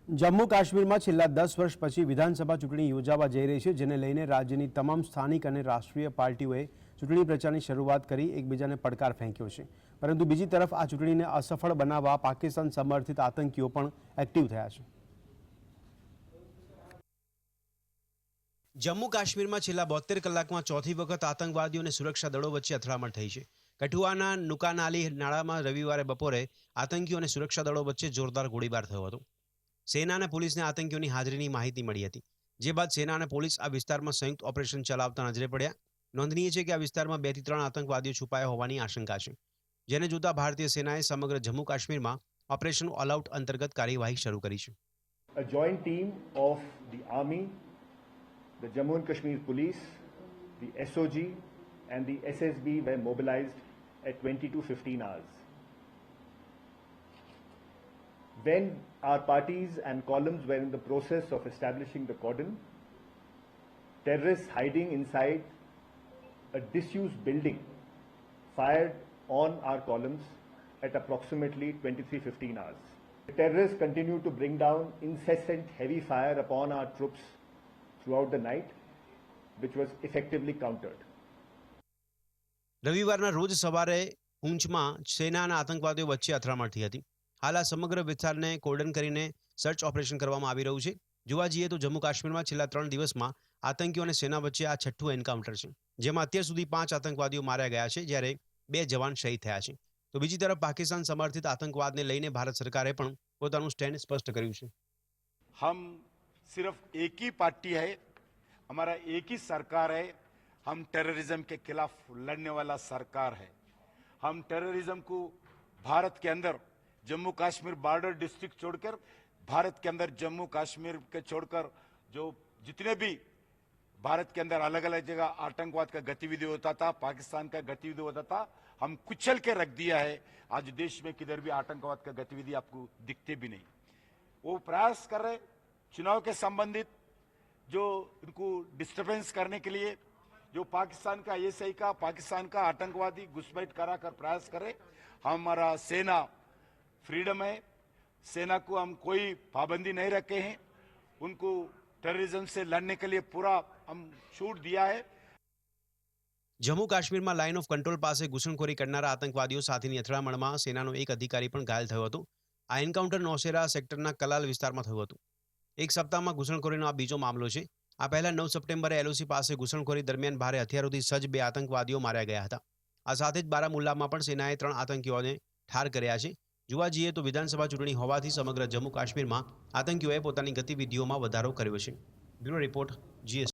જમ્મુ કાશ્મીરમાં છેલ્લા 10 વર્ષ પછી વિધાનસભા ચૂંટણી યોજાવા જઈ રહી છે, જેને લઈને રાજ્યની તમામ સ્થાનિક અને રાષ્ટ્રીય પાર્ટીઓએ ચૂંટણી પ્રચારની શરૂઆત કરી એકબીજાને પડકાર ફેંક્યો છે। પરંતુ બીજી તરફ આ ચૂંટણીને અસફળ બનાવવા પાકિસ્તાન સમર્થિત આતંકીઓ પણ એક્ટિવ થયા છે। જમ્મુ કાશ્મીરમાં છેલ્લા 72 કલાકમાં ચોથી વખત આતંકવાદીઓ અને સુરક્ષા દળો વચ્ચે અથડામણ થઈ છે। કઠુઆના નુકાનાલી નાળામાં રવિવારે બપોરે આતંકીઓ અને સુરક્ષા દળો વચ્ચે જોરદાર ગોળીબાર થયો હતો। સેના અને પોલીસને આતંકીઓની હાજરીની માહિતી મળી હતી, જે બાદ સેના અને પોલીસ આ વિસ્તારમાં સંયુક્ત ઓપરેશન ચલાવતા નજરે પડ્યા। નોંધનીય છે કે આ વિસ્તારમાં 2 થી 3 આતંકવાદીઓ છુપાયા હોવાની આશંકા છે, જેને જોતા ભારતીય સેનાએ સમગ્ર જમ્મુ કાશ્મીરમાં ઓપરેશન ઓલ આઉટ અંતર્ગત કાર્યવાહી શરૂ કરી છે। A joint team of the Army, the Jammu and Kashmir Police, the SOG and the SSB were mobilized at 20:15 hours. When our parties and columns were in the process of establishing the cordon, terrorists hiding inside a disused building fired on our columns at approximately 23:15 hours. The terrorists continued to bring down incessant heavy fire upon our troops throughout the night, which was effectively countered. રવિવારના રોજ સવારે પૂંછમાં સેના અને આતંકવાદીઓ વચ્ચે અથડામણ થઈ હતી। હાલ આ સમગ્ર વિસ્તારને કોર્ડન કરીને સર્ચ ઓપરેશન કરવામાં આવી રહ્યું છે। જોવા જઈએ તો જમ્મુ કાશ્મીરમાં છેલ્લા 3 દિવસમાં આતંકીઓ અને સેના વચ્ચે આ છઠ્ઠું એન્કાઉન્ટર છે, જેમાં અત્યાર સુધી 5 આતંકવાદીઓ માર્યા ગયા છે, જ્યારે 2 જવાન શહીદ થયા છે। તો બીજી તરફ પાકિસ્તાન સમર્થિત આતંકવાદને લઈને ભારત સરકારે પણ પોતાનું સ્ટેન્ડ સ્પષ્ટ કર્યું છે। हम सिर्फ एक ही पार्टी है, हमारा एक ही सरकार है। हम टेररिज्म के खिलाफ लड़ने वाला सरकार है। हम टेररिज्म को भारत के अंदर जम्मू कश्मीर बॉर्डर डिस्ट्रिक्ट छोड़कर भारत के अंदर जम्मू कश्मीर के छोड़कर जो जितने भी भारत के अंदर अलग अलग जगह आतंकवाद का गतिविधि होता था, पाकिस्तान का गतिविधि होता था, हम कुचल के रख दिया है। आज देश में किधर भी आतंकवाद का गतिविधि आपको दिखते भी नहीं। वो प्रयास कर रहे चुनाव के संबंधित जो इनको डिस्टर्बेंस करने के लिए जो पाकिस्तान का आईएसआई का पाकिस्तान का आतंकवादी घुसपैठ कराकर प्रयास करे। हमारा सेना फ्रीडम है, सेना को हम कोई पाबंदी नहीं रखे हैं। उनको टेररिज्म से लड़ने के लिए पूरा हम छूट दिया है। જમ્મુ કાશ્મીરમાં લાઇન ઓફ કંટ્રોલ પાસે ઘૂસણખોરી કરનારા આતંકવાદીઓ સાથેની અથડામણમાં સેનાનો એક અધિકારી પણ ઘાયલ થયો હતો। આ એન્કાઉન્ટર નૌશેરા સેક્ટરના કલાલ વિસ્તારમાં થયું હતું। એક સપ્તાહમાં ઘૂસણખોરીનો આ બીજો મામલો છે। આ પહેલા 9 સપ્ટેમ્બરે એલઓસી પાસે ઘૂસણખોરી દરમિયાન ભારે હથિયારોથી સજ્જ 2 આતંકવાદીઓ માર્યા ગયા હતા। આ સાથે જ બારામુલ્લામાં પણ સેનાએ 3 આતંકીઓને ઠાર કર્યા છે। જોવા જઈએ તો વિધાનસભા ચૂંટણી હોવાથી સમગ્ર જમ્મુ કાશ્મીરમાં આતંકીઓએ પોતાની ગતિવિધિઓમાં વધારો કર્યો છે। Bureau report GS।